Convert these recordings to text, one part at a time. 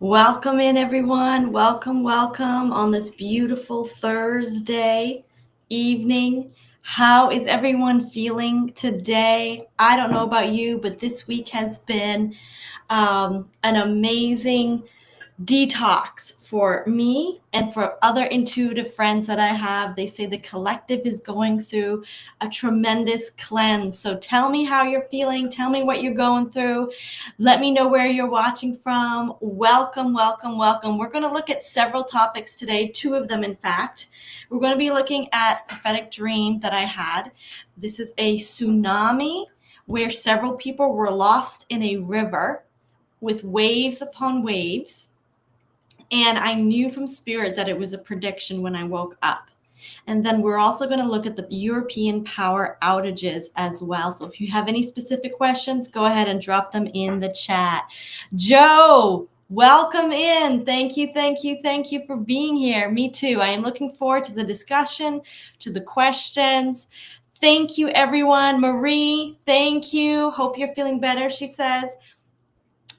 Welcome in, everyone. Welcome, welcome on this beautiful Thursday evening. How is everyone feeling today? I don't know about you, but this week has been an amazing detox for me and for other intuitive friends that I have. They say the collective is going through a tremendous cleanse. So tell me how you're feeling. Tell me what you're going through. Let me know where you're watching from. Welcome, welcome, welcome. We're going to look at several topics today, two of them, in fact. We're going to be looking at a prophetic dream that I had. This is a tsunami where several people were lost in a river with waves upon waves. And I knew from spirit that it was a prediction when I woke up. And then we're also going to look at the European power outages as well. So if you have any specific questions, go ahead and drop them in the chat. Joe, welcome in. Thank you, thank you, thank you for being here. Me too. I am looking forward to the discussion, to the questions. Thank you, everyone. Marie, thank you. Hope you're feeling better, she says.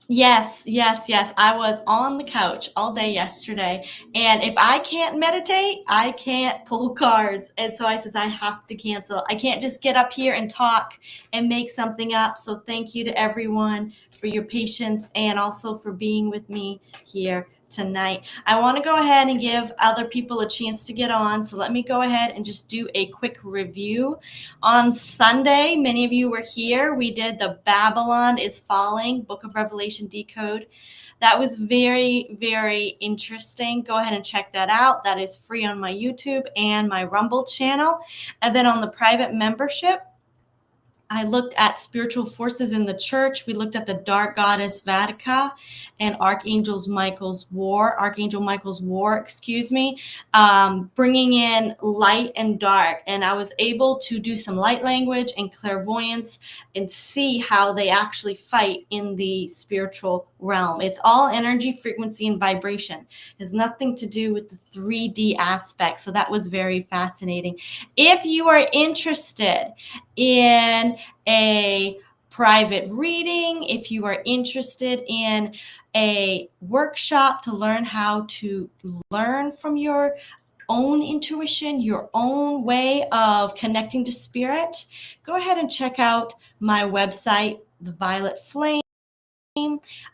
Yes. I was on the couch all day yesterday. And if I can't meditate, I can't pull cards. And so I says, I have to cancel. I can't just get up here and talk and make something up. So thank you to everyone for your patience and also for being with me here tonight. I want to go ahead and give other people a chance to get on. So let me go ahead and just do a quick review. On Sunday, many of you were here. We did the Babylon is Falling, Book of Revelation Decode. That was very, very interesting. Go ahead and check that out. That is free on my YouTube and my Rumble channel. And then on the private membership, I looked at spiritual forces in the church. We looked at the dark goddess Vatica and Archangel Michael's war, bringing in light and dark. And I was able to do some light language and clairvoyance and see how they actually fight in the spiritual realm. It's all energy, frequency, and vibration. It has nothing to do with the 3D aspect. So that was very fascinating. If you are interested in a private reading, if you are interested in a workshop to learn how to learn from your own intuition, your own way of connecting to spirit, go ahead and check out my website, The Violet Flame.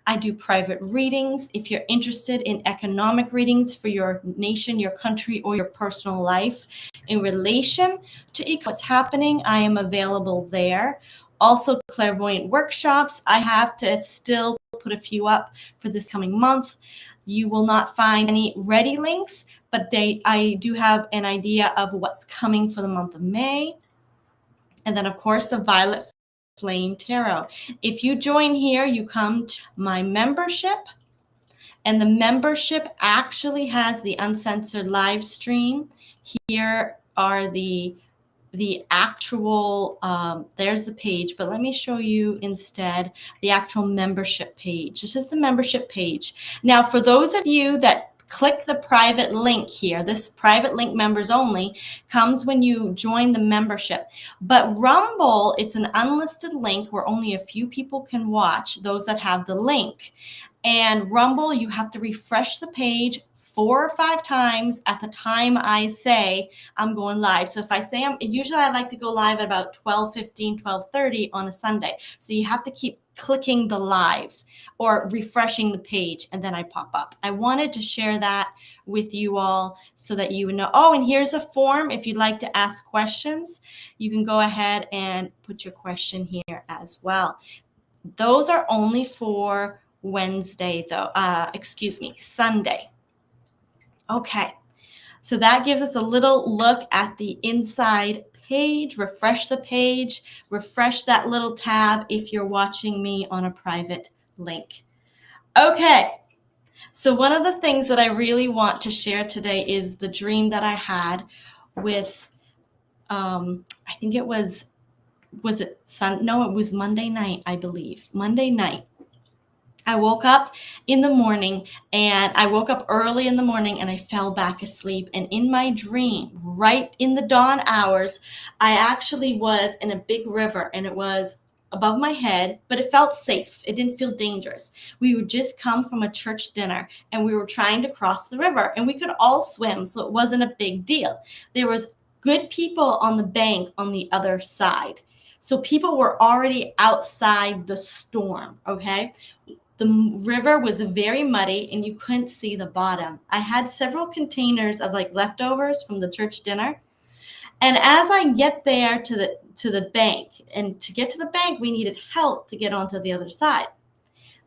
I do private readings. If you're interested in economic readings for your nation, your country, or your personal life in relation to what's happening, I am available there. Also, clairvoyant workshops. I have to still put a few up for this coming month. You will not find any ready links, but I do have an idea of what's coming for the month of May. And then, of course, the Violet Flame Tarot. If you join here, you come to my membership, and the membership actually has the uncensored live stream. Here are the actual, there's the page, but let me show you instead the actual membership page. This is the membership page. Now, for those of you that click the private link here, this private link members only comes when you join the membership. But Rumble, it's an unlisted link where only a few people can watch, those that have the link. And Rumble, you have to refresh the page 4 or 5 times at the time I say I'm going live. So if I say usually I like to go live at about 12:15, 12:30 on a Sunday. So you have to keep clicking the live or refreshing the page, and then I pop up. I wanted to share that with you all so that you would know. Oh, and here's a form. If you'd like to ask questions, you can go ahead and put your question here as well. Those are only for Wednesday, though. Sunday. Okay, so that gives us a little look at the inside page. Refresh the page, refresh that little tab if you're watching me on a private link. Okay, so one of the things that I really want to share today is the dream that I had with, I think it was it No, it was Monday night, I believe. Monday night. I woke up in the morning, and I woke up early in the morning, and I fell back asleep. And in my dream, right in the dawn hours, I actually was in a big river, and it was above my head, but it felt safe. It didn't feel dangerous. We would just come from a church dinner and we were trying to cross the river, and we could all swim, so it wasn't a big deal. There was good people on the bank on the other side. So people were already outside the storm, okay? The river was very muddy and you couldn't see the bottom. I had several containers of like leftovers from the church dinner. And as I get there to the bank, and to get to the bank, we needed help to get onto the other side.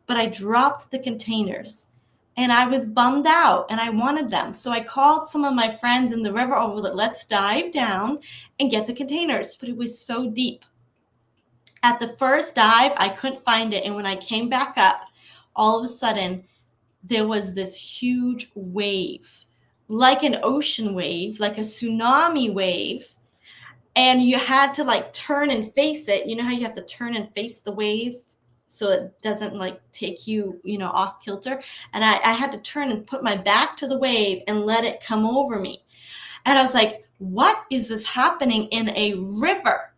But I dropped the containers and I was bummed out and I wanted them. So I called some of my friends in the river over, like, let's dive down and get the containers. But it was so deep. At the first dive, I couldn't find it. And when I came back up, all of a sudden, there was this huge wave, like an ocean wave, like a tsunami wave. And you had to like turn and face it. You know how you have to turn and face the wave so it doesn't like take you, off kilter. And I had to turn and put my back to the wave and let it come over me. And I was like, what is this happening in a river?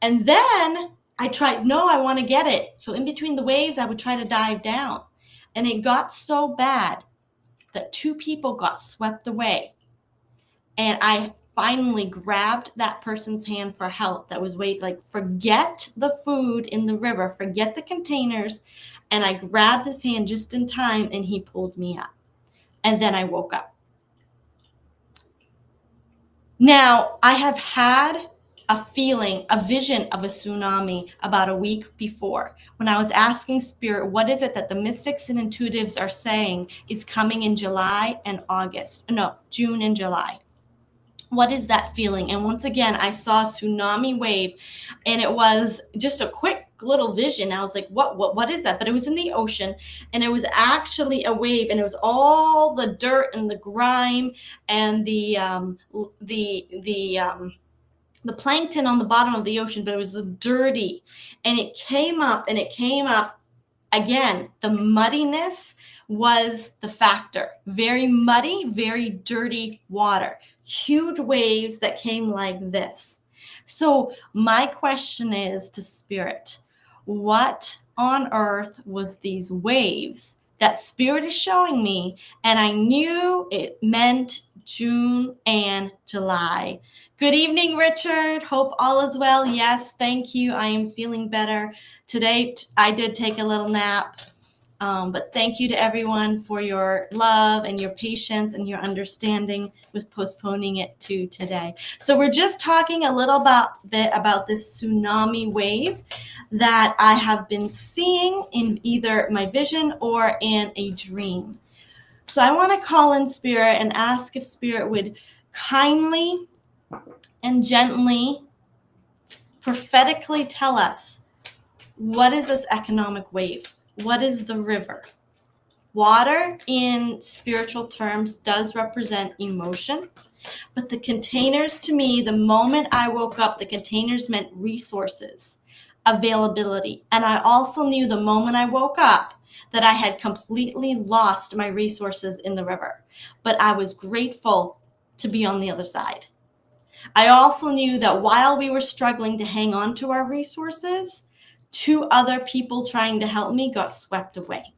And then I tried, no, I want to get it. So in between the waves, I would try to dive down. And it got so bad that 2 people got swept away. And I finally grabbed that person's hand for help that was forget the food in the river, forget the containers. And I grabbed his hand just in time and he pulled me up. And then I woke up. Now, I have had a feeling, a vision of a tsunami about a week before when I was asking Spirit, what is it that the mystics and intuitives are saying is coming in July and August? No, June and July. What is that feeling? And once again, I saw a tsunami wave and it was just a quick little vision. I was like, what is that? But it was in the ocean and it was actually a wave and it was all the dirt and the grime and the plankton on the bottom of the ocean, but it was the dirty. And it came up again. The muddiness was the factor. Very muddy, very dirty water. Huge waves that came like this. So my question is to Spirit, what on earth was these waves that Spirit is showing me? And I knew it meant June and July. Good evening, Richard. Hope all is well. Yes, thank you. I am feeling better. Today, I did take a little nap. But thank you to everyone for your love and your patience and your understanding with postponing it to today. So we're just talking a little bit about this tsunami wave that I have been seeing in either my vision or in a dream. So I want to call in Spirit and ask if Spirit would kindly and gently, prophetically tell us, what is this economic wave? What is the river? Water in spiritual terms does represent emotion, but the containers, to me, the moment I woke up, the containers meant resources, availability. And I also knew the moment I woke up that I had completely lost my resources in the river, but I was grateful to be on the other side. I also knew that while we were struggling to hang on to our resources, 2 other people trying to help me got swept away.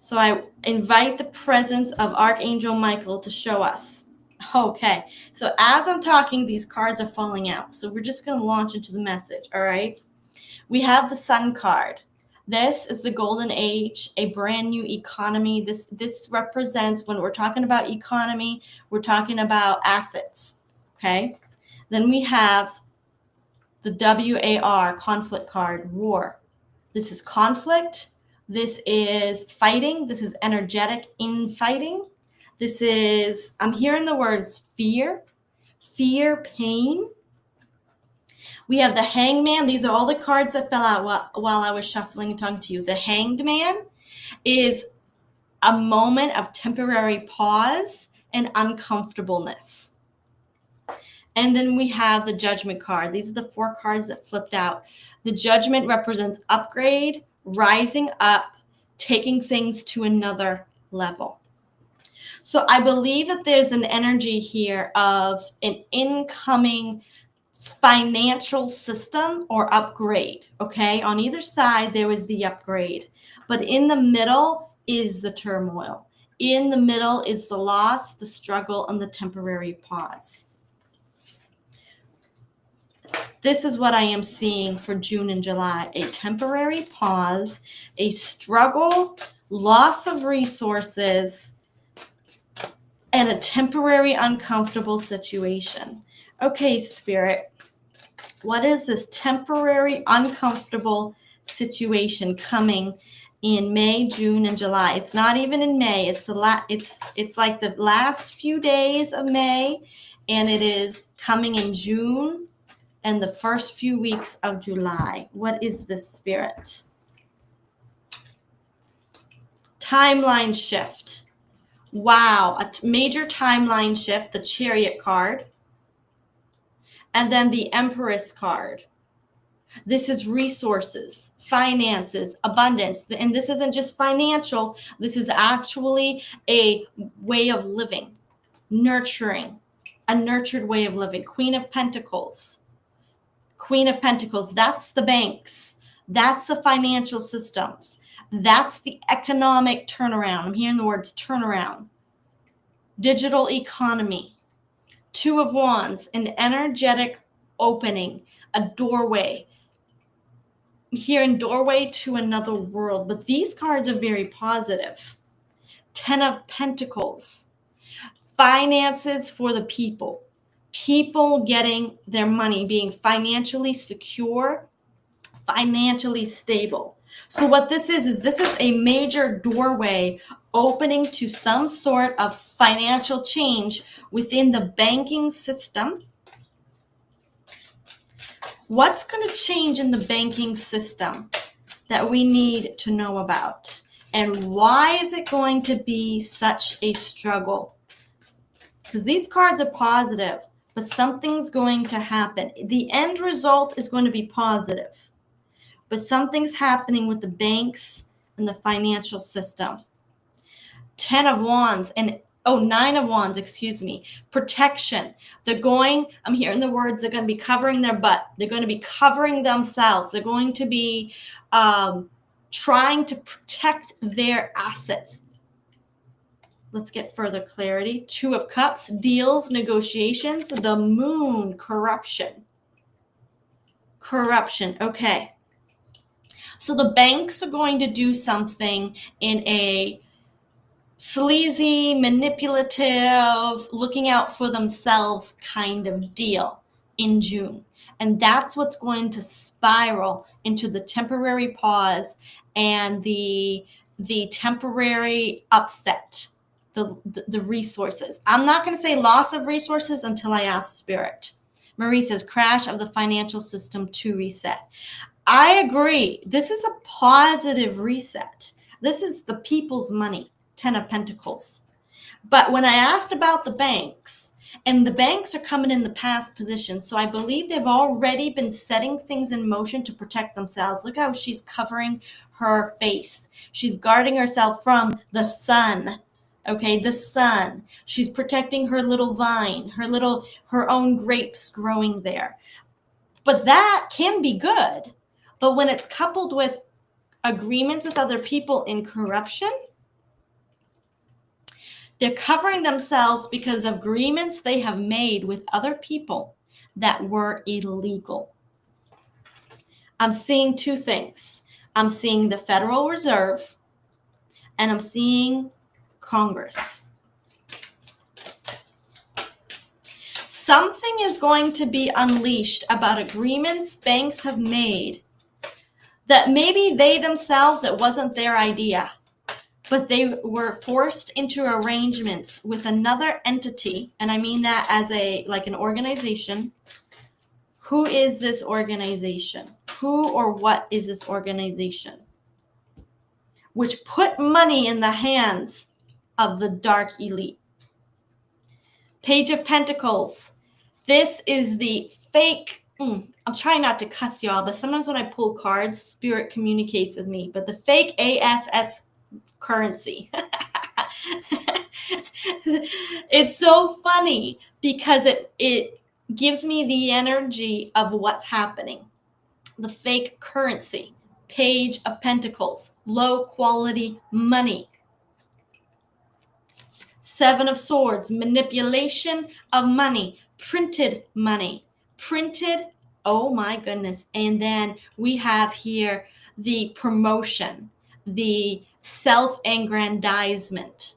So I invite the presence of Archangel Michael to show us. Okay, so as I'm talking, these cards are falling out. So we're just going to launch into the message, all right? We have the Sun card. This is the golden age, a brand new economy. This represents, when we're talking about economy, we're talking about assets, okay? Then we have the WAR, conflict card, war. This is conflict. This is fighting. This is energetic infighting. This is, I'm hearing the words fear, pain. We have the Hangman. These are all the cards that fell out while I was shuffling and talking to you. The Hanged Man is a moment of temporary pause and uncomfortableness. And then we have the Judgment card. These are the 4 cards that flipped out. The Judgment represents upgrade, rising up, taking things to another level. So I believe that there's an energy here of an incoming financial system or upgrade, okay? On either side, there is the upgrade. But in the middle is the turmoil. In the middle is the loss, the struggle, and the temporary pause. This is what I am seeing for June and July. A temporary pause, a struggle, loss of resources, and a temporary uncomfortable situation. Okay, Spirit, what is this temporary uncomfortable situation coming in May, June, and July? It's not even in May. It's it's like the last few days of May, and it is coming in June and the first few weeks of July. What is this, Spirit? Timeline shift. Wow, a major timeline shift, the Chariot card. And then the Empress card. This is resources, finances, abundance. And this isn't just financial. This is actually a way of living, nurturing, a nurtured way of living. Queen of Pentacles. Queen of Pentacles, that's the banks. That's the financial systems. That's the economic turnaround. I'm hearing the words turnaround. Digital economy. Two of Wands, an energetic opening, a doorway. I'm hearing doorway to another world, but these cards are very positive. 10 of Pentacles. Finances for the people. People getting their money, being financially secure, financially stable. So what this is this is a major doorway opening to some sort of financial change within the banking system. What's going to change in the banking system that we need to know about? And why is it going to be such a struggle? Because these cards are positive, but something's going to happen. The end result is going to be positive. But something's happening with the banks and the financial system. 10 of Wands and 9 of Wands, excuse me. Protection. I'm hearing the words, they're going to be covering their butt. They're going to be covering themselves. They're going to be trying to protect their assets. Let's get further clarity. 2 of Cups, deals, negotiations. The Moon, corruption. Corruption, okay. So the banks are going to do something in a sleazy, manipulative, looking out for themselves kind of deal in June. And that's what's going to spiral into the temporary pause and the temporary upset, the resources. I'm not going to say loss of resources until I ask Spirit. Marie says crash of the financial system to reset. I agree. This is a positive reset. This is the people's money, 10 of Pentacles. But when I asked about the banks, and the banks are coming in the past position, so I believe they've already been setting things in motion to protect themselves. Look how she's covering her face. She's guarding herself from the sun. Okay, the sun. She's protecting her little vine, her own grapes growing there. But that can be good. But when it's coupled with agreements with other people in corruption, they're covering themselves because of agreements they have made with other people that were illegal. I'm seeing two things. I'm seeing the Federal Reserve and I'm seeing Congress. Something is going to be unleashed about agreements banks have made that maybe they themselves, it wasn't their idea, but they were forced into arrangements with another entity. And I mean that as like an organization. Who is this organization? Who or what is this organization? Which put money in the hands of the dark elite. Page of Pentacles. This is the fake. I'm trying not to cuss y'all, but sometimes when I pull cards, Spirit communicates with me. But the fake ASS currency. It's so funny because gives me the energy of what's happening. The fake currency, Page of Pentacles, low quality money. Seven of Swords, manipulation of money, printed money, printed, oh my goodness. And then we have here the promotion, the self-aggrandizement.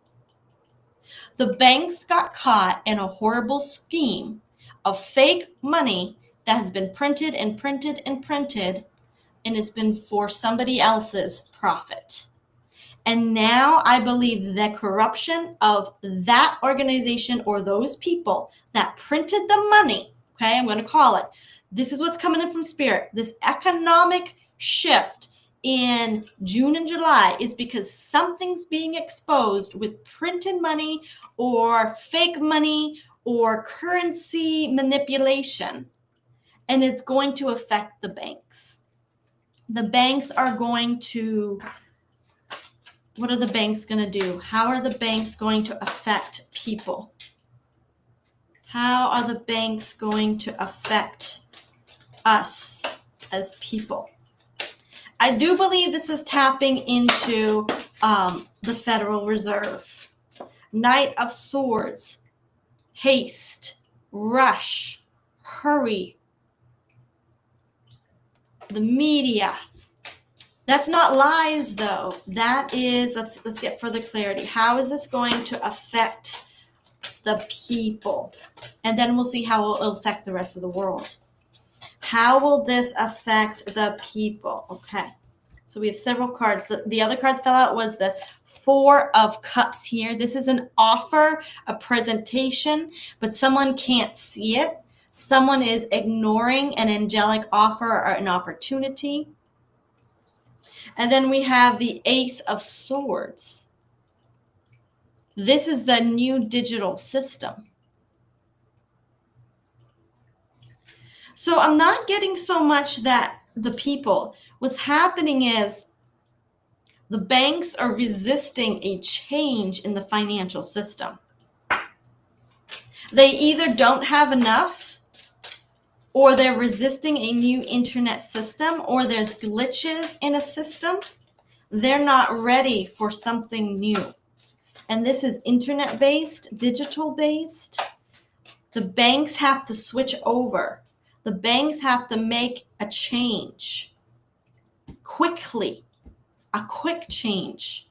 The banks got caught in a horrible scheme of fake money that has been printed and printed and printed, and it's been for somebody else's profit. And now I believe the corruption of that organization or those people that printed the money, okay, I'm going to call it, this is what's coming in from Spirit, this economic shift in June and July is because something's being exposed with printed money or fake money or currency manipulation, and it's going to affect the banks. The banks are going to, what are the banks going to do? How are the banks going to affect people? How are the banks going to affect us as people? I do believe this is tapping into the Federal Reserve. Knight of Swords, haste, rush, hurry. The media. That's not lies, though. That is, let's get further clarity. How is this going to affect the people? And then we'll see how it will affect the rest of the world. How will this affect the people? Okay. So we have several cards. The other card that fell out was the Four of Cups here. This is an offer, a presentation, but someone can't see it. Someone is ignoring an angelic offer or an opportunity. And then we have the Ace of Swords. This is the new digital system. So I'm not getting so much that the people, what's happening is the banks are resisting a change in the financial system. They either don't have enough, or they're resisting a new internet system, or there's glitches in a system. They're not ready for something new. And this is internet-based, digital-based. The banks have to switch over. The banks have to make a change quickly, a quick change.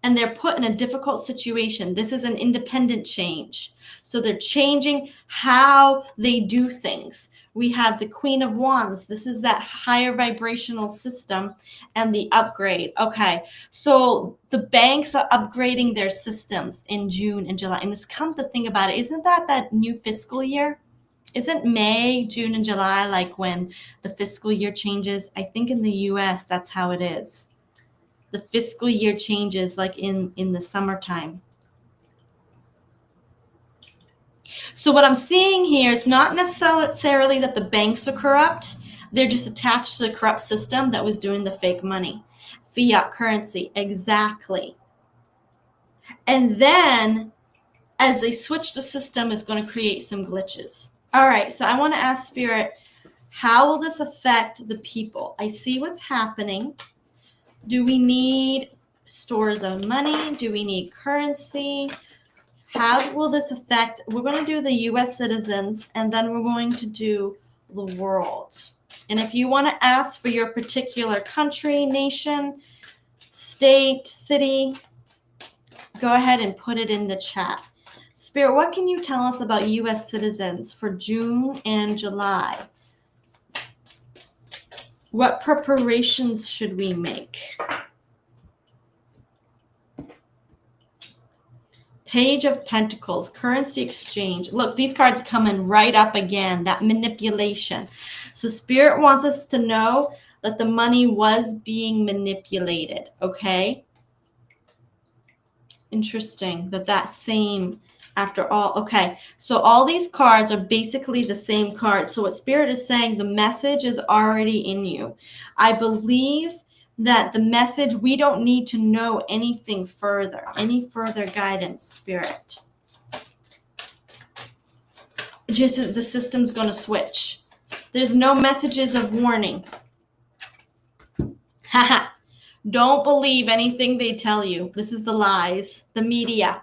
And they're put in a difficult situation. This is an independent change. So they're changing how they do things. We have the Queen of Wands. This is that higher vibrational system and the upgrade. Okay, so the banks are upgrading their systems in June and July. And this, come to think about it, isn't that new fiscal year? Isn't May, June, and July like when the fiscal year changes? I think in the US, that's how it is. The fiscal year changes like in the summertime. So what I'm seeing here is not necessarily that the banks are corrupt. They're just attached to the corrupt system that was doing the fake money. Fiat currency, exactly. And then as they switch the system, it's going to create some glitches. All right, so I want to ask Spirit, how will this affect the people? I see what's happening. Do we need stores of money? Do we need currency? How will this affect? We're going to do the U.S. citizens, and then we're going to do the world. And if you want to ask for your particular country, nation, state, city, go ahead and put it in the chat. Spirit, what can you tell us about U.S. citizens for June and July? What preparations should we make? Page of Pentacles, currency exchange. Look, these cards coming right up again, that manipulation. So Spirit wants us to know that the money was being manipulated, okay? Interesting that same after all. Okay, so all these cards are basically the same cards. So what Spirit is saying, the message is already in you. I believe that the message, we don't need to know anything further, any further guidance, Spirit. just the system's going to switch. There's no messages of warning. Haha. Don't believe anything they tell you. This is the lies, the media.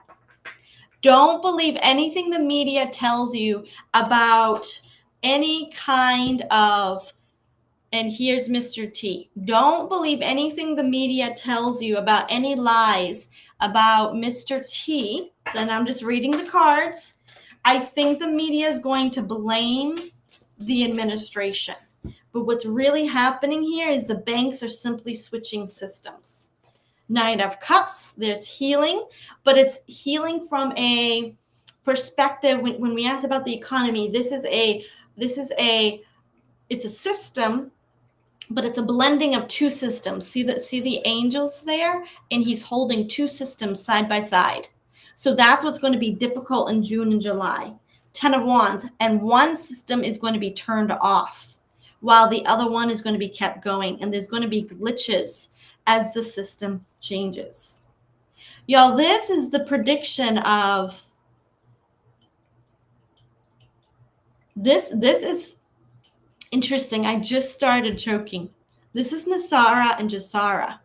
Don't believe anything the media tells you about any kind of, and here's Mr. T. Don't believe anything the media tells you about any lies about Mr. T. Then I'm just reading the cards. I think the media is going to blame the administration. But what's really happening here is the banks are simply switching systems. Nine of Cups, there's healing, but it's healing from a perspective. When we ask about the economy, it's a system, but it's a blending of two systems. See the angels there? And he's holding two systems side by side. So that's what's going to be difficult in June and July. 10 of Wands, and one system is going to be turned off while the other one is going to be kept going. And there's going to be glitches as the system changes. Y'all, this is the prediction of this is interesting. I just started choking. This is Nasara and Jasara.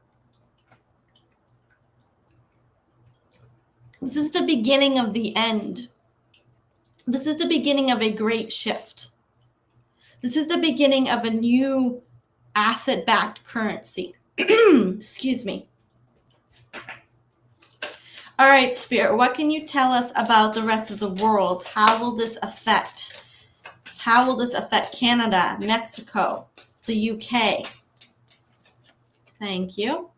This is the beginning of the end. This is the beginning of a great shift. This is the beginning of a new asset-backed currency. Excuse me. All right, Spirit, what can you tell us about the rest of the world? How will this affect Canada, Mexico, the UK? Thank you.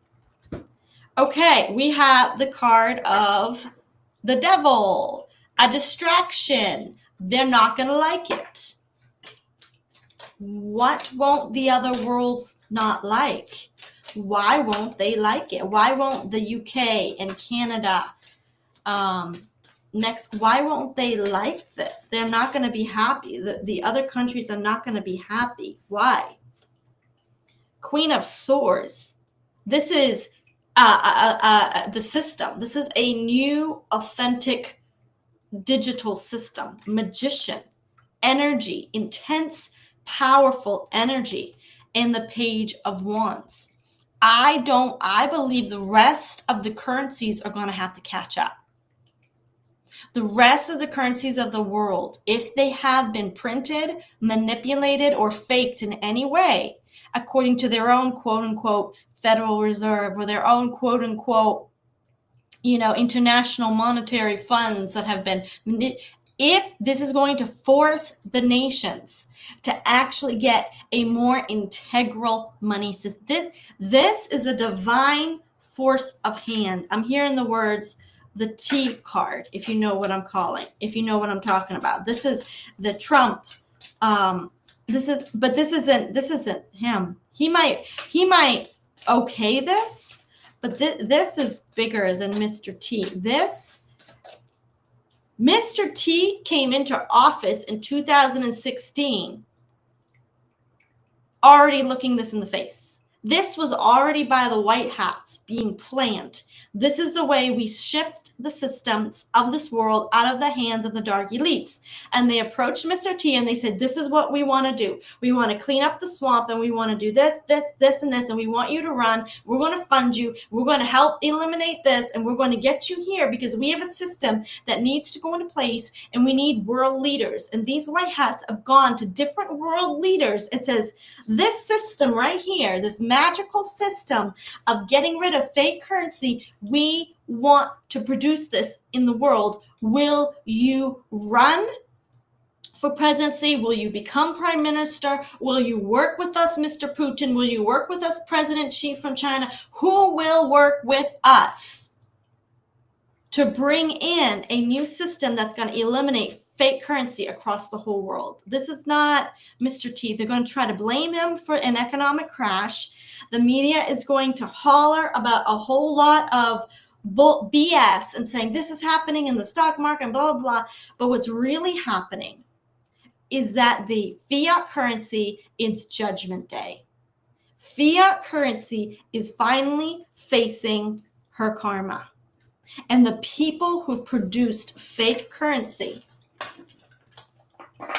Okay, we have the card of the devil, a distraction. They're not going to like it. What won't the other worlds not like? Why won't they like it? Why won't the UK and Canada, why won't they like this? They're not going to be happy. The other countries are not going to be happy. Why? Queen of Swords. This is the system. This is a new, authentic, digital system. Magician, energy, intense, powerful energy in the Page of Wands. I believe the rest of the currencies are going to have to catch up. The rest of the currencies of the world, if they have been printed, manipulated, or faked in any way, according to their own quote-unquote Federal Reserve or their own quote-unquote, international monetary funds that have been, if this is going to force the nations to actually get a more integral money system, this is a divine force of hand. I'm hearing the words, the T card, if you know what I'm talking about. This is the Trump. This isn't him. He might okay this, but this is bigger than Mr. T. Mr. T came into office in 2016 already looking this in the face. This was already by the white hats being planned. This is the way we shift the systems of this world out of the hands of the dark elites. And they approached Mr. T and they said, this is what we want to do. We want to clean up the swamp and we want to do this, and this. And we want you to run. We're going to fund you. We're going to help eliminate this. And we're going to get you here because we have a system that needs to go into place and we need world leaders. And these white hats have gone to different world leaders and says, this system right here, this magical system of getting rid of fake currency, we want to produce this in the world. Will you run for presidency? Will you become prime minister? Will you work with us, Mr. Putin? Will you work with us, President Xi from China? Who will work with us to bring in a new system that's going to eliminate fake currency across the whole world? This is not Mr. T. They're going to try to blame him for an economic crash. The media is going to holler about a whole lot of BS and saying this is happening in the stock market and blah, blah, blah. But what's really happening is that the fiat currency is Judgment Day. Fiat currency is finally facing her karma. And the people who produced fake currency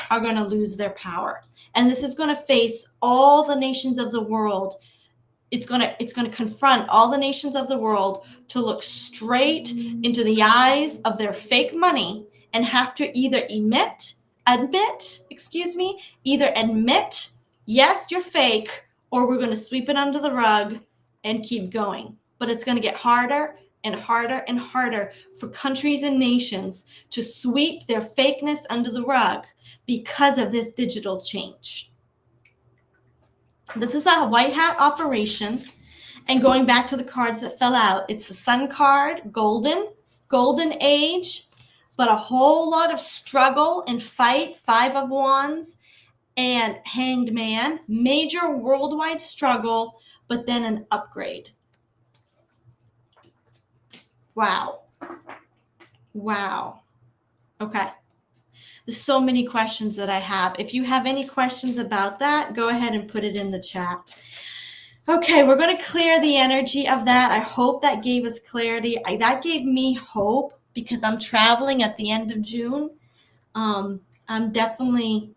are going to lose their power. And this is going to face all the nations of the world. It's going to confront all the nations of the world to look straight into the eyes of their fake money and have to either admit, yes, you're fake, or we're going to sweep it under the rug and keep going. But it's going to get harder and harder and harder for countries and nations to sweep their fakeness under the rug because of this digital change. This is a white hat operation. And going back to the cards that fell out, it's the Sun card, golden age, but a whole lot of struggle and fight, 5 of Wands, and Hanged Man, major worldwide struggle, but then an upgrade. Wow. Okay. There's so many questions that I have. If you have any questions about that, go ahead and put it in the chat. Okay, we're going to clear the energy of that. I hope that gave us clarity. That gave me hope because I'm traveling at the end of June. I'm definitely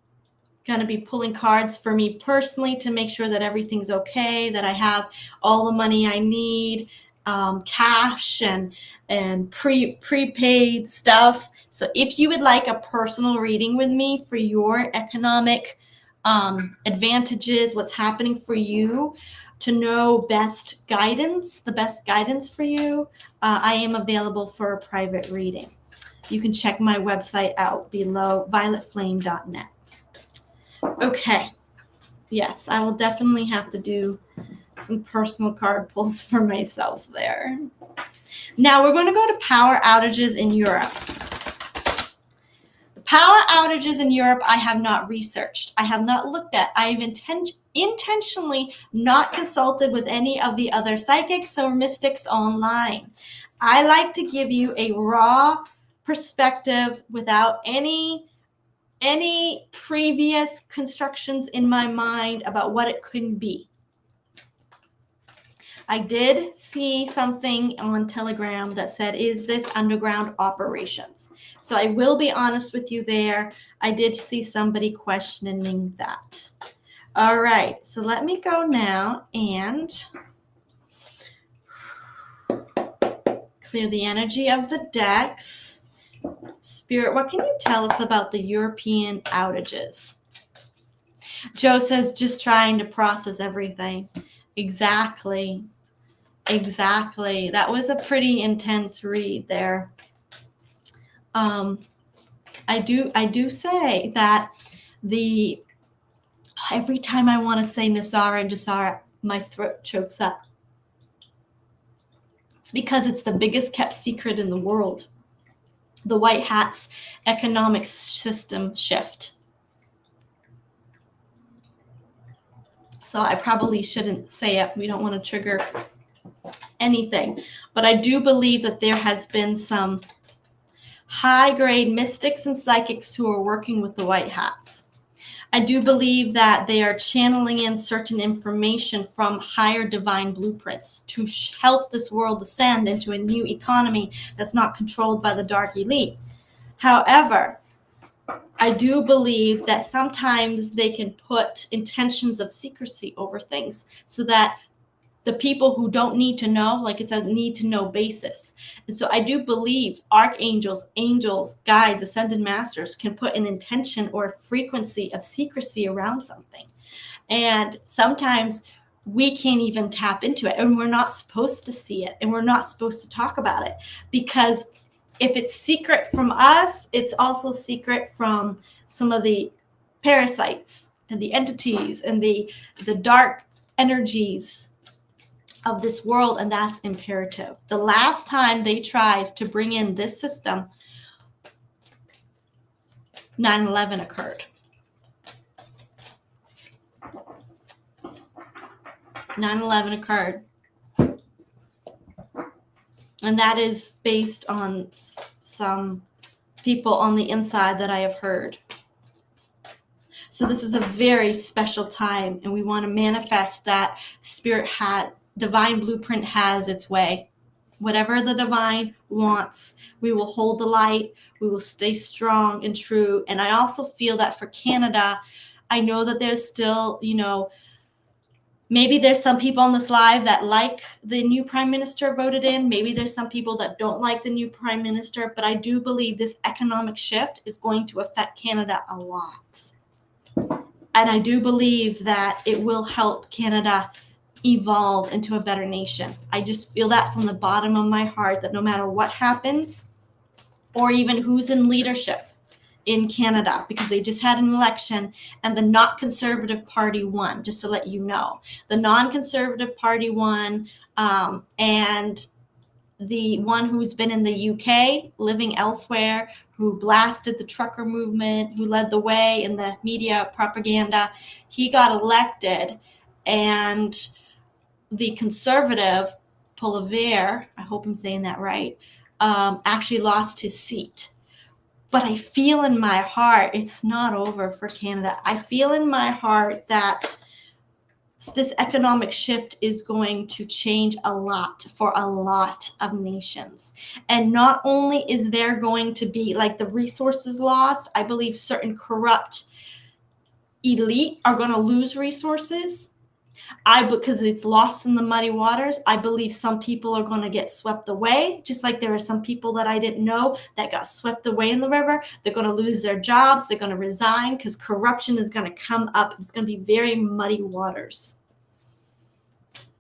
going to be pulling cards for me personally to make sure that everything's okay, that I have all the money I need, cash and prepaid stuff. So if you would like a personal reading with me for your economic advantages, what's happening for you, to know the best guidance for you, I am available for a private reading. You can check my website out below, violetflame.net. Okay. Yes, I will definitely have to do some personal card pulls for myself there. Now we're going to go to power outages in Europe. The power outages in Europe I have not researched. I have not looked at. I have intentionally not consulted with any of the other psychics or mystics online. I like to give you a raw perspective without any previous constructions in my mind about what it could be. I did see something on Telegram that said, is this underground operations? So I will be honest with you there. I did see somebody questioning that. All right, so let me go now and clear the energy of the decks. Spirit, what can you tell us about the European outages? Joe says, just trying to process everything. Exactly. That was a pretty intense read there. I do say that every time I want to say Nasara and Jasara, my throat chokes up. It's because it's the biggest kept secret in the world. The white hat's economic system shift. So I probably shouldn't say it. We don't want to trigger anything. But I do believe that there has been some high-grade mystics and psychics who are working with the white hats. I do believe that they are channeling in certain information from higher divine blueprints to help this world ascend into a new economy that's not controlled by the dark elite. However, I do believe that sometimes they can put intentions of secrecy over things so that the people who don't need to know, like it's a need to know basis. And so I do believe archangels, angels, guides, ascended masters can put an intention or a frequency of secrecy around something. And sometimes we can't even tap into it, and we're not supposed to see it, and we're not supposed to talk about it, because if it's secret from us, it's also secret from some of the parasites and the entities and the dark energies of this world, and that's imperative. The last time they tried to bring in this system, 9/11 occurred. 9/11 occurred. And that is based on some people on the inside that I have heard. So this is a very special time, and we want to manifest that spirit divine blueprint has its way. Whatever the divine wants, we will hold the light. We will stay strong and true. And I also feel that for Canada, I know that there's still, maybe there's some people on this live that like the new prime minister voted in. Maybe there's some people that don't like the new prime minister. But I do believe this economic shift is going to affect Canada a lot. And I do believe that it will help Canada evolve into a better nation. I just feel that from the bottom of my heart, that no matter what happens, or even who's in leadership in Canada, because they just had an election and the not conservative party won, just to let you know. The non-conservative party won, and the one who's been in the UK, living elsewhere, who blasted the trucker movement, who led the way in the media propaganda, he got elected. And the conservative, Poilievre, I hope I'm saying that right, actually lost his seat. But I feel in my heart, it's not over for Canada. I feel in my heart that this economic shift is going to change a lot for a lot of nations. And not only is there going to be like the resources lost, I believe certain corrupt elite are going to lose resources. Because it's lost in the muddy waters, I believe some people are going to get swept away, just like there are some people that I didn't know that got swept away in the river. They're going to lose their jobs. They're going to resign because corruption is going to come up. It's going to be very muddy waters.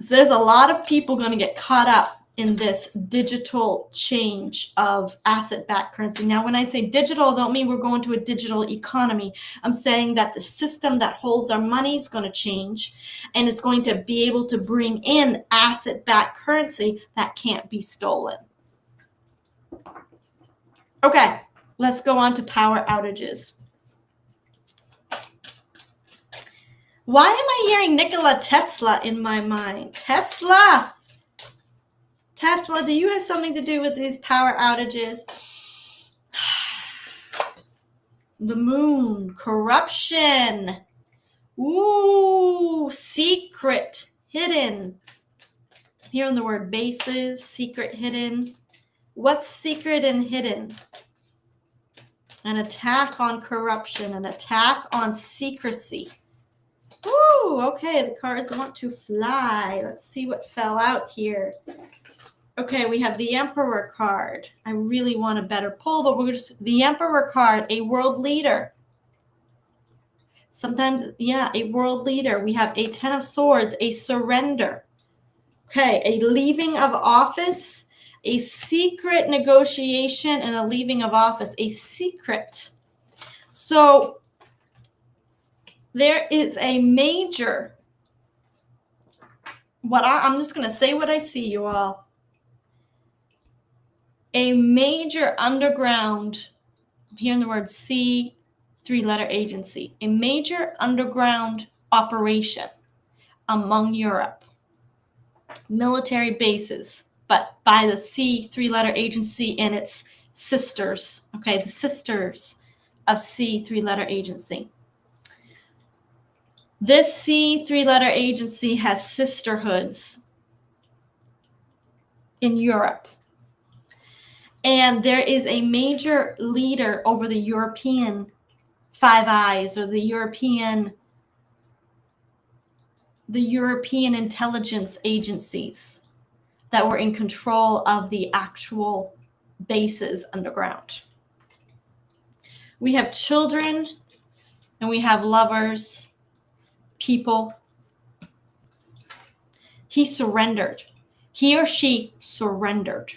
So there's a lot of people going to get caught up in this digital change of asset-backed currency. Now, when I say digital, I don't mean we're going to a digital economy. I'm saying that the system that holds our money is going to change, and it's going to be able to bring in asset-backed currency that can't be stolen. Okay, let's go on to power outages. Why am I hearing Nikola Tesla in my mind? Tesla, do you have something to do with these power outages? The moon, corruption. Ooh, secret, hidden. Hearing the word bases, secret, hidden. What's secret and hidden? An attack on corruption, an attack on secrecy. Ooh, okay, the cards want to fly. Let's see what fell out here. Okay, we have the Emperor card. I really want a better pull, but the Emperor card, a world leader. Sometimes, yeah, a world leader. We have a Ten of Swords, a surrender. Okay, a leaving of office, a secret negotiation, and a leaving of office, a secret. So there is a major, I'm just going to say what I see, you all. A major underground, I'm hearing the word C, three-letter agency, a major underground operation among Europe, military bases, but by the C, three-letter agency and its sisters, okay, the sisters of C, three-letter agency. This C, three-letter agency has sisterhoods in Europe. And there is a major leader over the European Five Eyes, or the European intelligence agencies that were in control of the actual bases underground. We have children and we have lovers, people. He surrendered. He or she surrendered.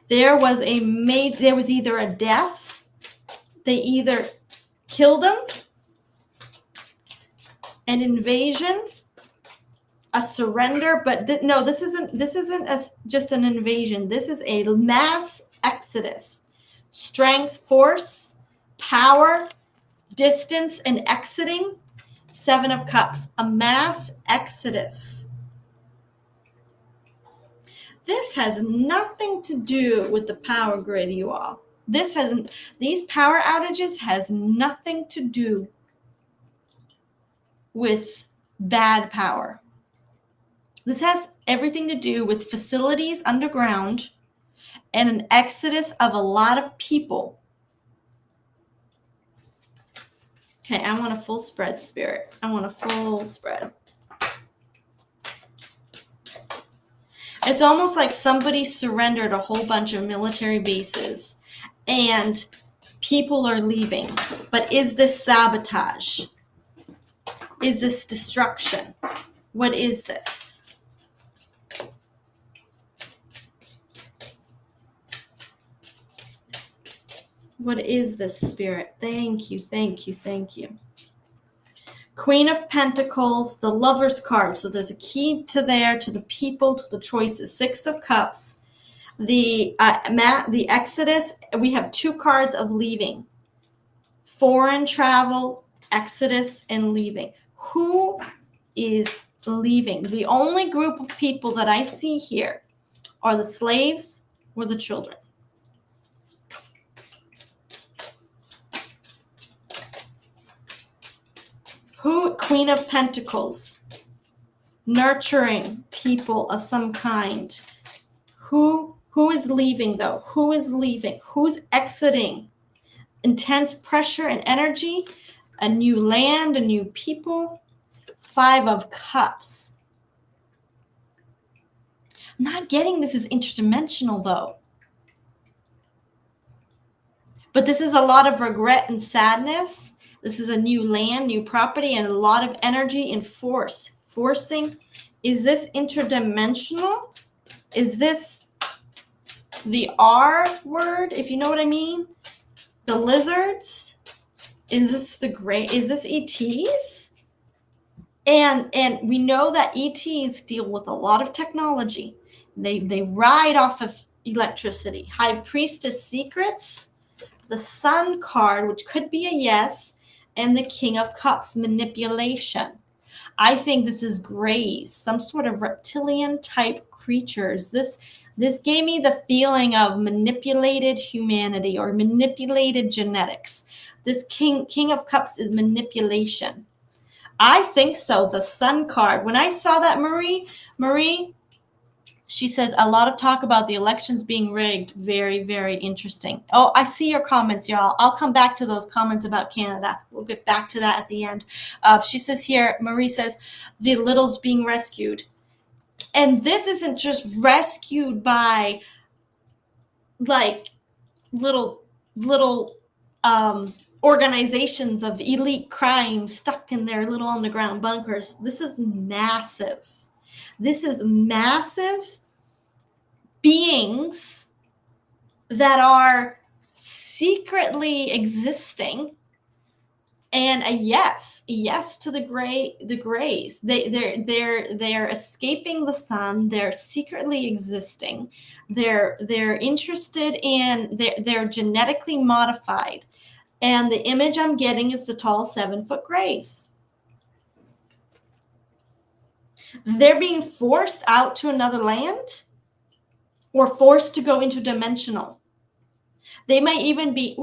There was either a death, they either killed him, an invasion, a surrender, but no, this isn't just an invasion. This is a mass exodus. Strength, force, power, distance, and exiting. Seven of Cups, a mass exodus. This has nothing to do with the power grid, you all. These power outages has nothing to do with bad power. This has everything to do with facilities underground and an exodus of a lot of people. Okay, I want a full spread, Spirit. I want a full spread. It's almost like somebody surrendered a whole bunch of military bases and people are leaving. But is this sabotage? Is this destruction? What is this? What is this, Spirit? Thank you, thank you, thank you. Queen of Pentacles, the Lover's card. So there's a key to there, to the people, to the choices. Six of Cups. The Exodus, we have two cards of leaving. Foreign travel, Exodus, and leaving. Who is leaving? The only group of people that I see here are the slaves or the children. Who? Queen of Pentacles. Nurturing people of some kind. Who is leaving though? Who is leaving? Who's exiting? Intense pressure and energy, a new land, a new people. Five of Cups. I'm not getting this is interdimensional though. But this is a lot of regret and sadness. This is a new land, new property, and a lot of energy and force. Forcing. Is this interdimensional? Is this the R word, if you know what I mean? The lizards? Is this the gray? Is this ETs? And we know that ETs deal with a lot of technology. They ride off of electricity. High Priestess secrets. The Sun card, which could be a yes, and the King of Cups, manipulation. I think this is grays, some sort of reptilian type creatures. This gave me the feeling of manipulated humanity or manipulated genetics. This King of Cups is manipulation. I think so. The Sun card. When I saw that, Marie, she says a lot of talk about the elections being rigged. Very, very interesting. Oh, I see your comments, y'all. I'll come back to those comments about Canada. We'll get back to that at the end. She says here, Marie says, the littles being rescued. And this isn't just rescued by like little organizations of elite crime stuck in their little underground bunkers. This is massive. This is massive beings that are secretly existing, and a yes to the grays. They're escaping the sun. They're secretly existing. They're interested in. They're genetically modified, and the image I'm getting is the tall 7-foot grays. They're being forced out to another land or forced to go interdimensional. They might even be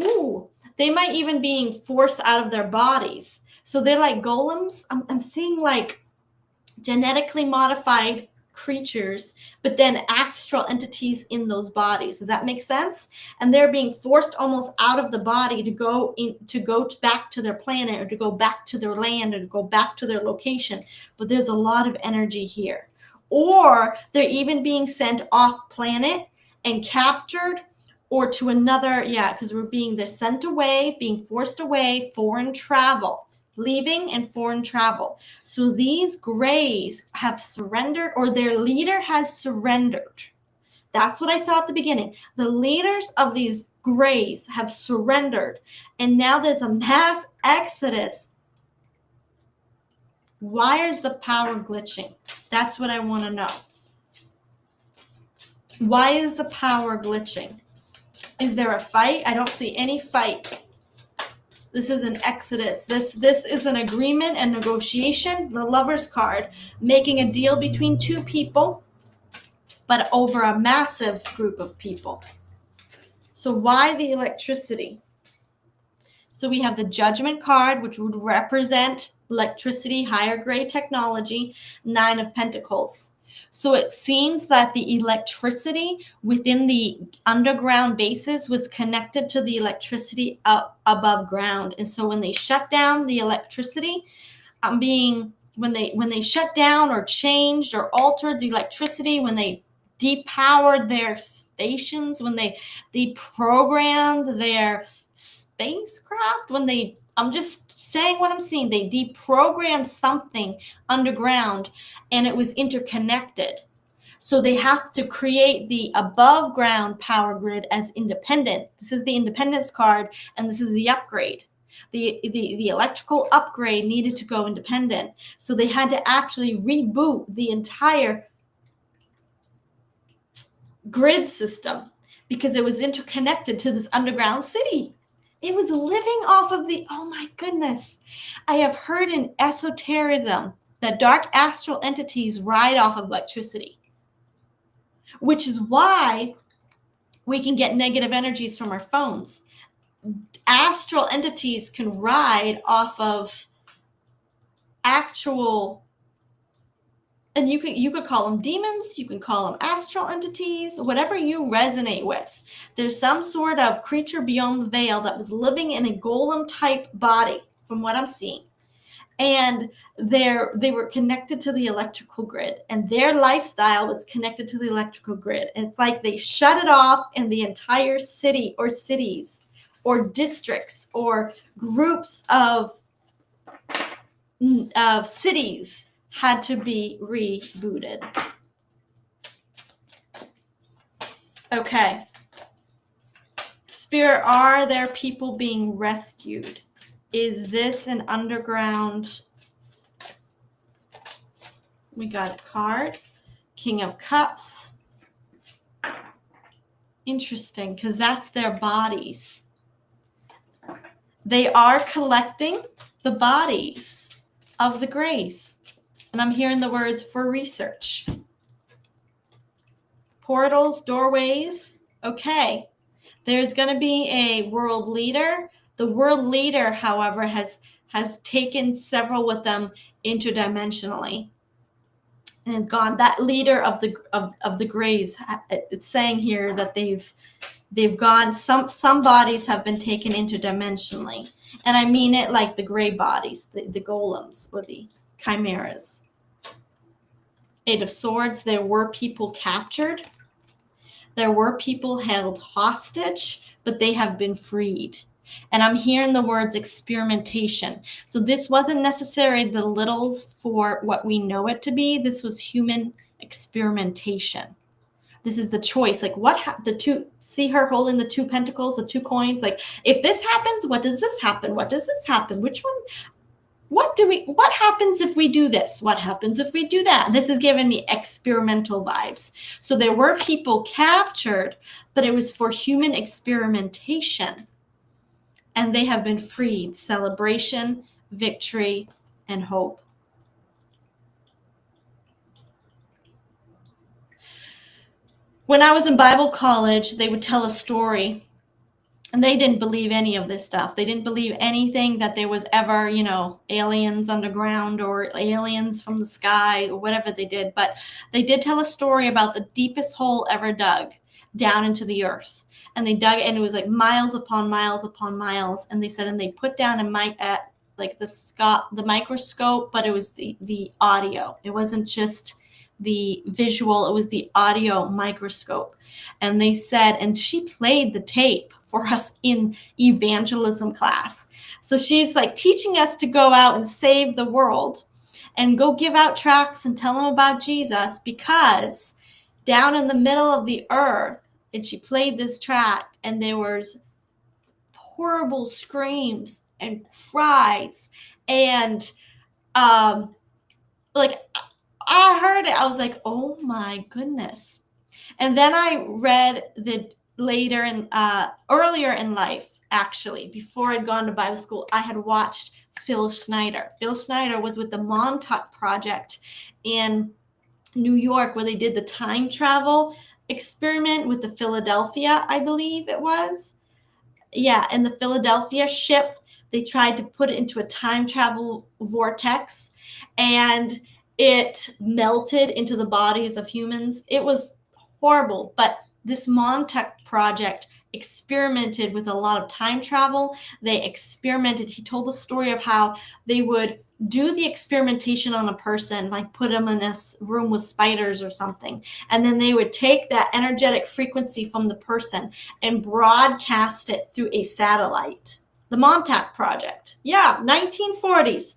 being forced out of their bodies. So they're like golems. I'm seeing like genetically modified creatures, but then astral entities in those bodies. Does that make sense? And they're being forced almost out of the body to go back to their planet, or to go back to their land, or to go back to their location. But there's a lot of energy here. Or they're even being sent off planet and captured, or to another, because they're sent away, being forced away, foreign travel. Leaving and foreign travel. So these grays have surrendered, or their leader has surrendered. That's what I saw at the beginning. The leaders of these grays have surrendered, and now there's a mass exodus. Why is the power glitching? That's what I want to know. Why is the power glitching? Is there a fight? I don't see any fight. This is an exodus. This is an agreement and negotiation. The Lover's card, making a deal between two people, but over a massive group of people. So why the electricity? So we have the Judgment card, which would represent electricity, higher grade technology, 9 of Pentacles. So it seems that the electricity within the underground bases was connected to the electricity up above ground. And so when they shut down the electricity, when they shut down or changed or altered the electricity, when they depowered their stations, when they deprogrammed their spacecraft, I'm just saying what I'm seeing, they deprogrammed something underground and it was interconnected. So they have to create the above ground power grid as independent. This is the independence card, and this is the upgrade. The electrical upgrade needed to go independent. So they had to actually reboot the entire grid system because it was interconnected to this underground city. It was living off of oh my goodness. I have heard in esotericism that dark astral entities ride off of electricity, which is why we can get negative energies from our phones. Astral entities can ride off of actual, and you could call them demons, you can call them astral entities, whatever you resonate with. There's some sort of creature beyond the veil that was living in a golem type body, from what I'm seeing. And they were connected to the electrical grid, and their lifestyle was connected to the electrical grid. And it's like they shut it off, and the entire city or cities or districts or groups of cities had to be rebooted. Okay. Spirit, are there people being rescued? Is this an underground? We got a card. King of Cups. Interesting, because that's their bodies. They are collecting the bodies of the grays. And I'm hearing the words for research. Portals, doorways. Okay. There's going to be a world leader. The world leader, however, has taken several with them interdimensionally and has gone. That leader of the grays, it's saying here that they've gone. Some bodies have been taken interdimensionally, and I mean it like the gray bodies, the golems or the chimeras. Eight of Swords. There were people captured. There were people held hostage, but they have been freed. And I'm hearing the words experimentation. So this wasn't necessarily the littles for what we know it to be. This was human experimentation. This is the choice. Like see her holding the two pentacles, the two coins. Like, if this happens, what does this happen? What does this happen? Which one? What happens if we do this? What happens if we do that? This is giving me experimental vibes. So there were people captured, but it was for human experimentation. And they have been freed. Celebration, victory, and hope. When I was in Bible college, they would tell a story. And they didn't believe any of this stuff. They didn't believe anything that there was ever, aliens underground or aliens from the sky or whatever they did. But they did tell a story about the deepest hole ever dug down into the earth. And they dug, and it was like miles upon miles upon miles. And they said, and they put down a mic at like the microscope, but it was the audio. It wasn't just the visual, it was the audio microscope. And they said, and she played the tape for us in evangelism class. So she's like teaching us to go out and save the world and go give out tracts and tell them about Jesus, because down in the middle of the earth, and she played this tract, and there was horrible screams and cries, and like I heard it, I was like, oh my goodness. And then I read that later and earlier in life, actually, before I'd gone to Bible school, I had watched Phil Schneider. Phil Schneider was with the Montauk Project in New York, where they did the time travel experiment with the Philadelphia, I believe it was. Yeah, and the Philadelphia ship, they tried to put it into a time travel vortex, and it melted into the bodies of humans. It was horrible. But this Montauk project experimented with a lot of time travel. They experimented. He told a story of how they would do the experimentation on a person, like put them in a room with spiders or something. And then they would take that energetic frequency from the person and broadcast it through a satellite. The Montauk project. Yeah, 1940s.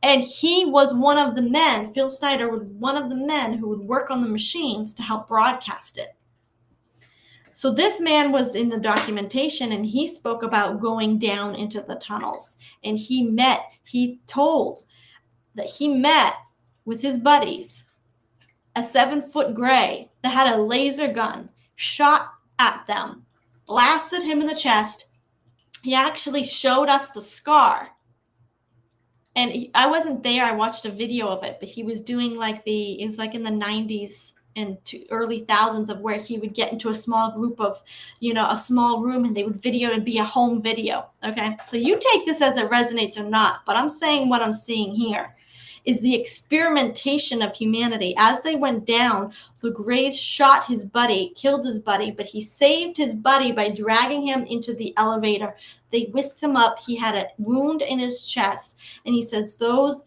And he was one of the men, Phil Snyder was one of the men who would work on the machines to help broadcast it. So this man was in the documentation, and he spoke about going down into the tunnels. And he told that he met with his buddies a 7-foot gray that had a laser gun, shot at them, blasted him in the chest. He actually showed us the scar. And I wasn't there. I watched a video of it, but he was doing it was like in the 90s and early thousands of where he would get into a small group of, a small room, and they would video. It'd be a home video. Okay. So you take this as it resonates or not, but I'm saying what I'm seeing here is the experimentation of humanity. As they went down, the Greys shot his buddy, killed his buddy, but he saved his buddy by dragging him into the elevator. They whisked him up. He had a wound in his chest, and he says those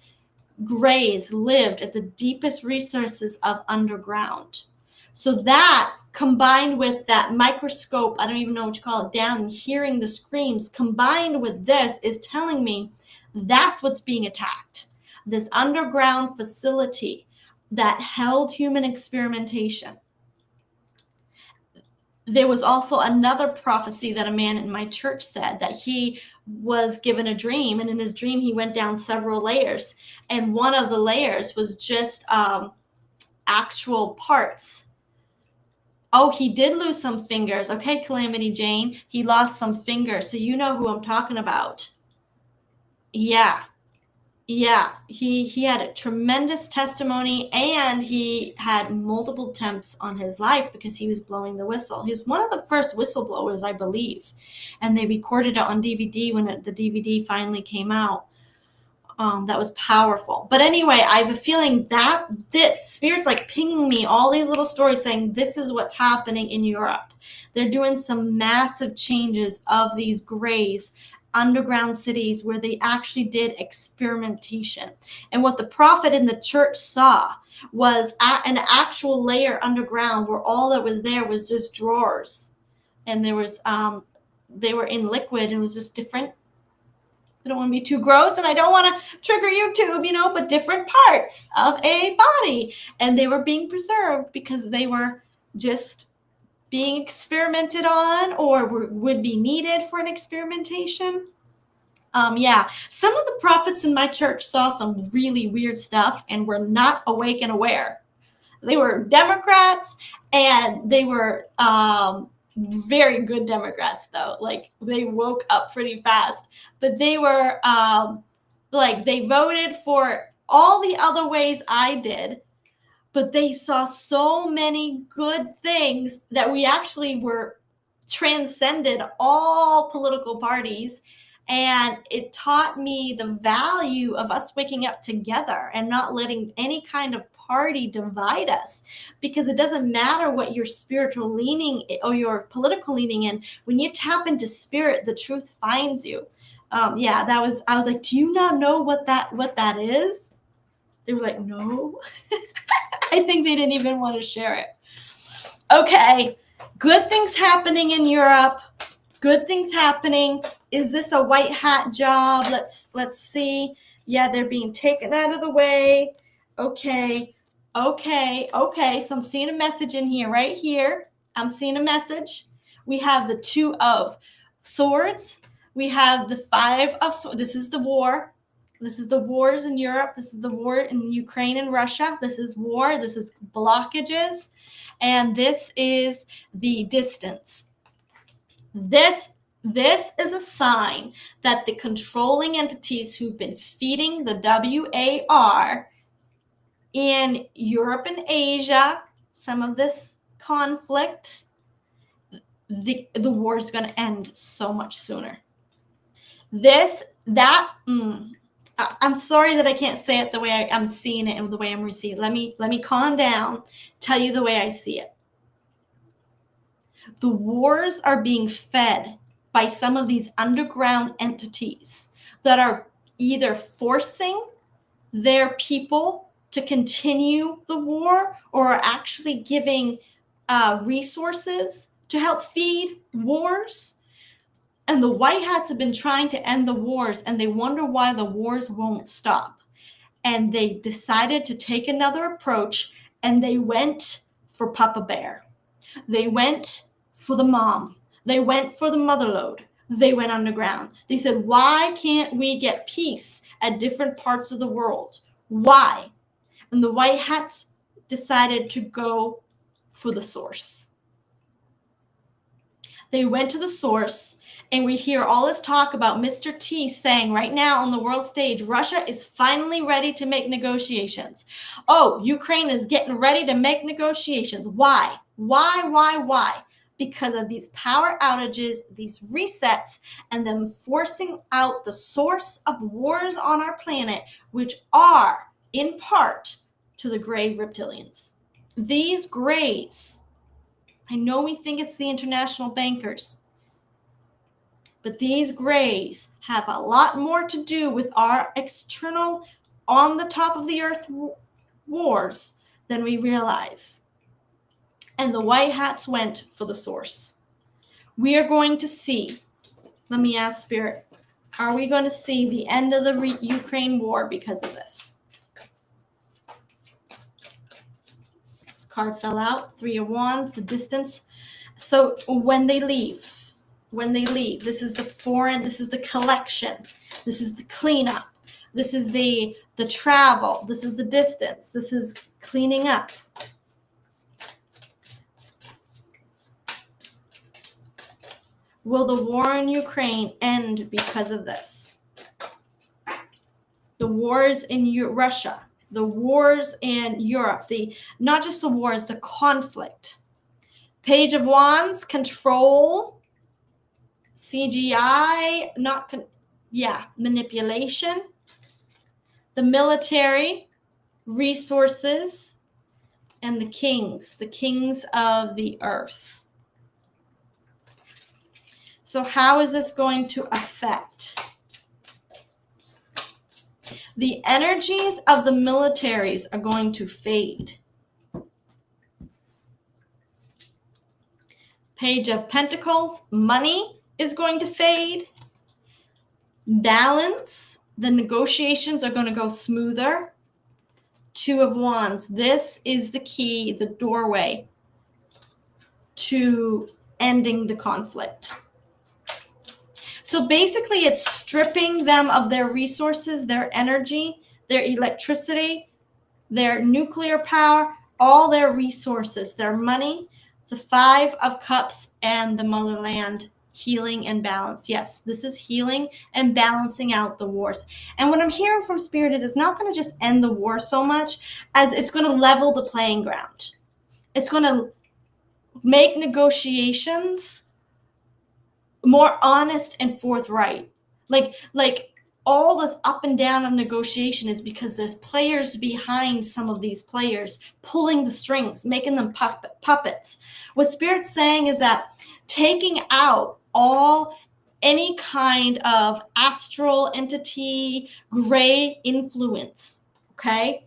Greys lived at the deepest resources of underground. So that, combined with that microscope, I don't even know what you call it, down and hearing the screams, combined with this, is telling me that's what's being attacked. This underground facility that held human experimentation. There was also another prophecy that a man in my church said, that he was given a dream, and in his dream he went down several layers, and one of the layers was just actual parts. Oh, he did lose some fingers. Okay, Calamity Jane, he lost some fingers, so you know who I'm talking about. Yeah, he had a tremendous testimony, and he had multiple attempts on his life because he was blowing the whistle. He was one of the first whistleblowers, I believe, and they recorded it on DVD when the DVD finally came out. That was powerful. But anyway, I have a feeling that this Spirit's like pinging me all these little stories saying this is what's happening in Europe. They're doing some massive changes of these Greys, underground cities where they actually did experimentation. And what the prophet in the church saw was an actual layer underground where all that was there was just drawers. And there was, they were in liquid, and it was just different. I don't want to be too gross, and I don't want to trigger YouTube, but different parts of a body. And they were being preserved because they were just being experimented on, or would be needed for an experimentation. Some of the prophets in my church saw some really weird stuff and were not awake and aware. They were Democrats, and they were very good Democrats, though. Like, they woke up pretty fast, but they were they voted for all the other ways I did, but they saw so many good things that we actually were transcended all political parties. And it taught me the value of us waking up together and not letting any kind of party divide us, because it doesn't matter what your spiritual leaning or your political leaning in. When you tap into spirit, the truth finds you. I was like, do you not know what that is? They were like, no. I think they didn't even want to share it. Okay, good things happening in Europe. Good things happening. Is this a white hat job? Let's see. Yeah, they're being taken out of the way. Okay. So I'm seeing a message in here, right here. I'm seeing a message. We have the 2 of Swords. We have the 5 of Swords. This is the war. This is the wars in Europe. This is the war in Ukraine and Russia. This is war. This is blockages. And this is the distance. This is a sign that the controlling entities who've been feeding the WAR in Europe and Asia, some of this conflict, the war is going to end so much sooner. I'm sorry that I can't say it the way I'm seeing it and the way I'm receiving it. Let me calm down, tell you the way I see it. The wars are being fed by some of these underground entities that are either forcing their people to continue the war or are actually giving resources to help feed wars. And the White Hats have been trying to end the wars, and they wonder why the wars won't stop. And they decided to take another approach, and they went for Papa Bear. They went for the mom. They went for the motherlode. They went underground. They said, why can't we get peace at different parts of the world? Why? And the White Hats decided to go for the source. They went to the source, and we hear all this talk about Mr. T saying right now on the world stage, Russia is finally ready to make negotiations. Oh, Ukraine is getting ready to make negotiations. Why? Why? Because of these power outages, these resets, and them forcing out the source of wars on our planet, which are, in part, to the gray reptilians. These grays, I know we think it's the international bankers, but these grays have a lot more to do with our external, on the top of the earth wars than we realize. And the White Hats went for the source. We are going to see, let me ask Spirit, are we going to see the end of the Ukraine war because of this? This card fell out, 3 of Wands, the distance. So when they leave, this is the foreign, this is the collection, this is the cleanup, this is the travel, this is the distance, this is cleaning up. Will the war in Ukraine end because of this? The wars in Russia, the wars in Europe, not just the wars, the conflict. Page of Wands, control, CGI, manipulation, the military, resources, and the kings of the earth. So how is this going to affect? The energies of the militaries are going to fade. Page of Pentacles, money is going to fade. Balance, the negotiations are going to go smoother. 2 of Wands, this is the key, the doorway to ending the conflict. So basically it's stripping them of their resources, their energy, their electricity, their nuclear power, all their resources, their money, the 5 of Cups, and the motherland, healing and balance. Yes, this is healing and balancing out the wars. And what I'm hearing from Spirit is it's not going to just end the war so much as it's going to level the playing ground. It's going to make negotiations more honest and forthright. Like all this up and down of negotiation is because there's players behind some of these players pulling the strings, making them puppets. What Spirit's saying is that taking out any kind of astral entity, gray influence, okay,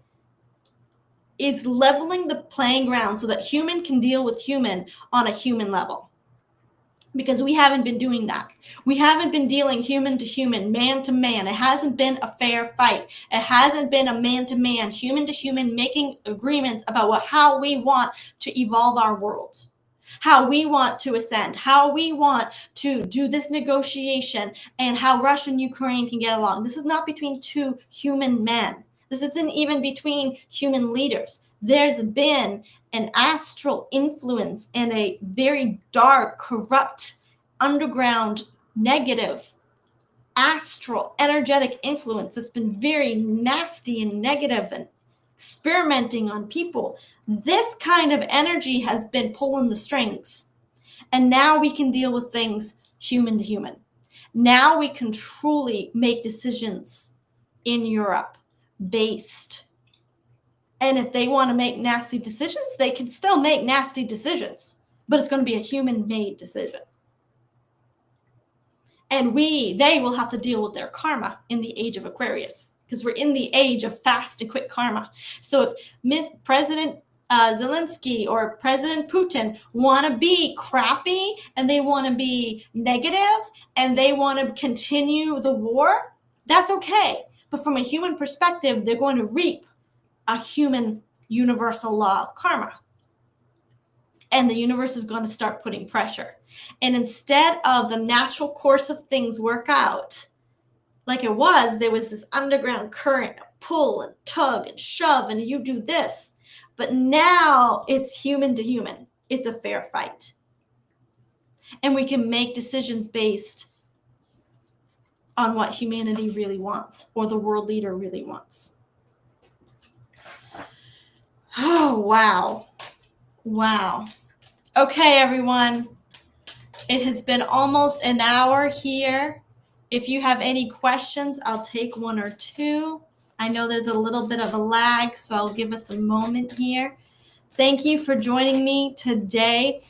is leveling the playing ground so that human can deal with human on a human level. Because we haven't been doing that. We haven't been dealing human to human, man to man. It hasn't been a fair fight. It hasn't been a man to man, human to human, making agreements about how we want to evolve our world, how we want to ascend, how we want to do this negotiation, and how Russia and Ukraine can get along. This is not between 2 human men. This isn't even between human leaders. There's been an astral influence and a very dark, corrupt, underground, negative, astral, energetic influence that's been very nasty and negative and experimenting on people. This kind of energy has been pulling the strings. And now we can deal with things human to human. Now we can truly make decisions in Europe based. And if they want to make nasty decisions, they can still make nasty decisions, but it's going to be a human-made decision. And they will have to deal with their karma in the age of Aquarius, because we're in the age of fast and quick karma. So if President Zelensky or President Putin want to be crappy and they want to be negative and they want to continue the war, that's okay. But from a human perspective, they're going to reap a human universal law of karma. And the universe is going to start putting pressure. And instead of the natural course of things work out, like it was, there was this underground current, pull and tug and shove, and you do this. But now it's human to human. It's a fair fight. And we can make decisions based on what humanity really wants or the world leader really wants. Oh, wow. Wow. Okay, everyone. It has been almost an hour here. If you have any questions, I'll take one or two. I know there's a little bit of a lag, so I'll give us a moment here. Thank you for joining me today.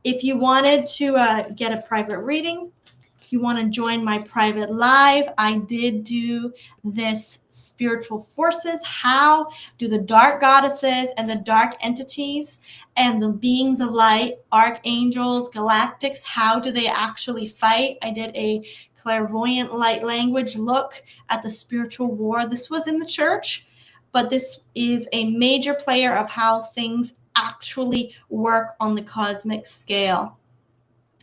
If you wanted to get a private reading, if you want to join my private live, I did do this spiritual forces. How do the dark goddesses and the dark entities and the beings of light, archangels, galactics, how do they actually fight? I did a clairvoyant light language look at the spiritual war. This was in the church, but this is a major player of how things actually work on the cosmic scale.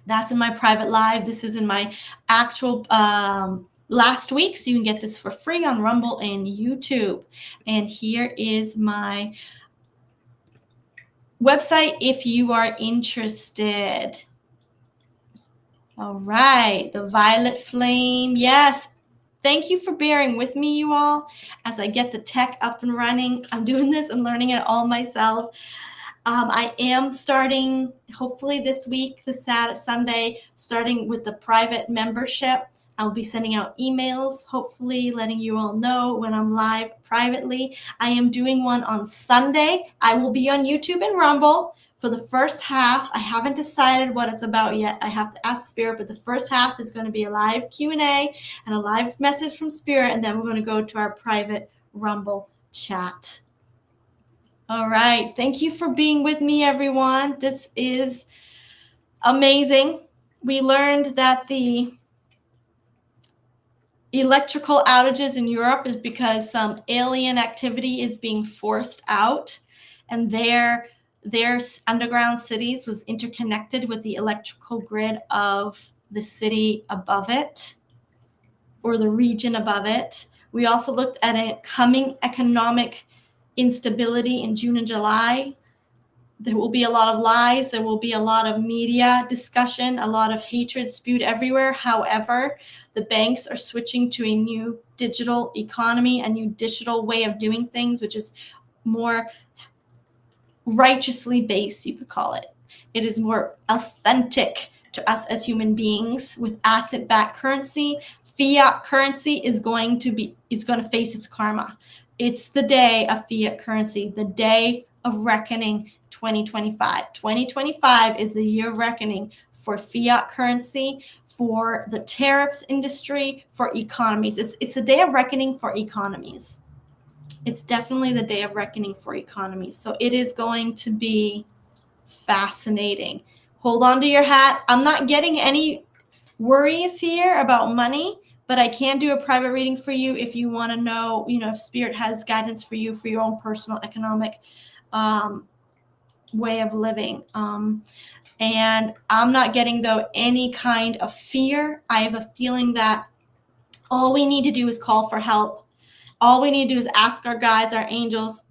That's in my private live. This is in my actual last week, so you can get this for free on Rumble and YouTube. And here is my website if you are interested. All right, the violet flame. Yes. Thank you for bearing with me, you all, as I get the tech up and running. I'm doing this and learning it all myself. I am starting, hopefully this week, this Sunday, starting with the private membership. I'll be sending out emails, hopefully letting you all know when I'm live privately. I am doing one on Sunday. I will be on YouTube and Rumble for the first half. I haven't decided what it's about yet. I have to ask Spirit, but the first half is going to be a live Q&A and a live message from Spirit, and then we're going to go to our private Rumble chat. All right. Thank you for being with me, everyone. This is amazing. We learned that the electrical outages in Europe is because some alien activity is being forced out, and their underground cities was interconnected with the electrical grid of the city above it or the region above it. We also looked at a coming economic instability in June and July. There will be a lot of lies. There will be a lot of media discussion, a lot of hatred spewed everywhere. However, the banks are switching to a new digital economy, a new digital way of doing things, which is more righteously based, you could call it. It is more authentic to us as human beings with asset-backed currency. Fiat currency is going to face its karma. It's the day of fiat currency, the day of reckoning, 2025. 2025 is the year of reckoning for fiat currency, for the tariffs industry, for economies. It's a day of reckoning for economies. It's definitely the day of reckoning for economies. So it is going to be fascinating. Hold on to your hat. I'm not getting any worries here about money, but I can do a private reading for you if you want to know, if Spirit has guidance for you for your own personal economic way of living. And I'm not getting, though, any kind of fear. I have a feeling that all we need to do is call for help. All we need to do is ask our guides, our angels,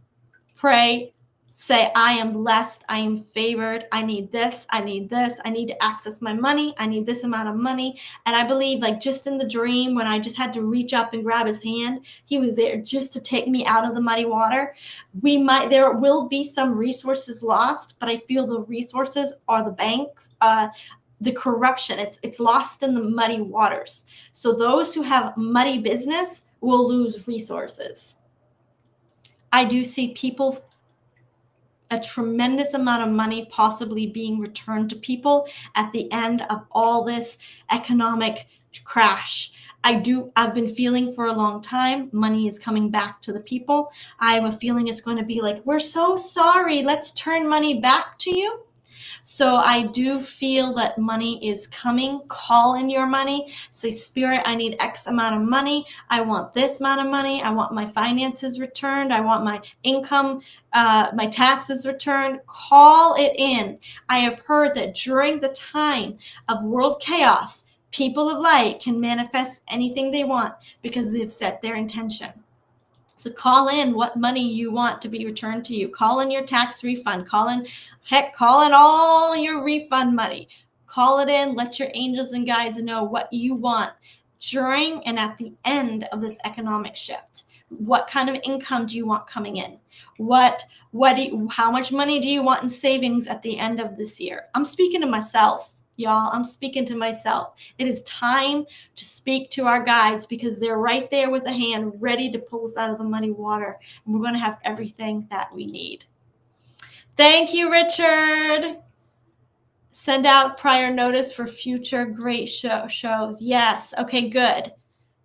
pray, say, I am blessed, I am favored, I need this, I need this, I need to access my money, I need this amount of money. And I believe, like, just in the dream, when I just had to reach up and grab his hand, he was there just to take me out of the muddy water. There will be some resources lost, but I feel the resources are the banks, the corruption. It's lost in the muddy waters. So those who have muddy business will lose resources. I do see people, a tremendous amount of money possibly being returned to people at the end of all this economic crash. I've been feeling for a long time, money is coming back to the people. I have a feeling it's going to be like, we're so sorry, let's turn money back to you. So I do feel that money is coming. Call in your money. Say, Spirit, I need X amount of money. I want this amount of money. I want my finances returned. I want my income, my taxes returned. Call it in. I have heard that during the time of world chaos, people of light can manifest anything they want because they've set their intention. So call in what money you want to be returned to you. Call in your tax refund. Call in all your refund money. Call it in. Let your angels and guides know what you want during and at the end of this economic shift. What kind of income do you want coming in? How much money do you want in savings at the end of this year? I'm speaking to myself. Y'all, I'm speaking to myself. It is time to speak to our guides because they're right there with a hand ready to pull us out of the muddy water. And we're going to have everything that we need. Thank you, Richard. Send out prior notice for future great shows. Yes. Okay, good.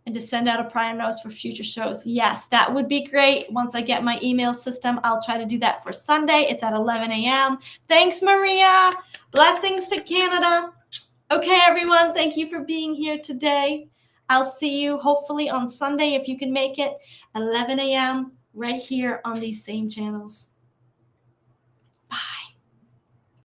And to send out a prior notice for future shows. Yes, that would be great. Once I get my email system, I'll try to do that for Sunday. It's at 11 a.m. Thanks, Maria. Blessings to Canada. Okay, everyone, thank you for being here today. I'll see you hopefully on Sunday if you can make it, 11 a.m. right here on these same channels. Bye.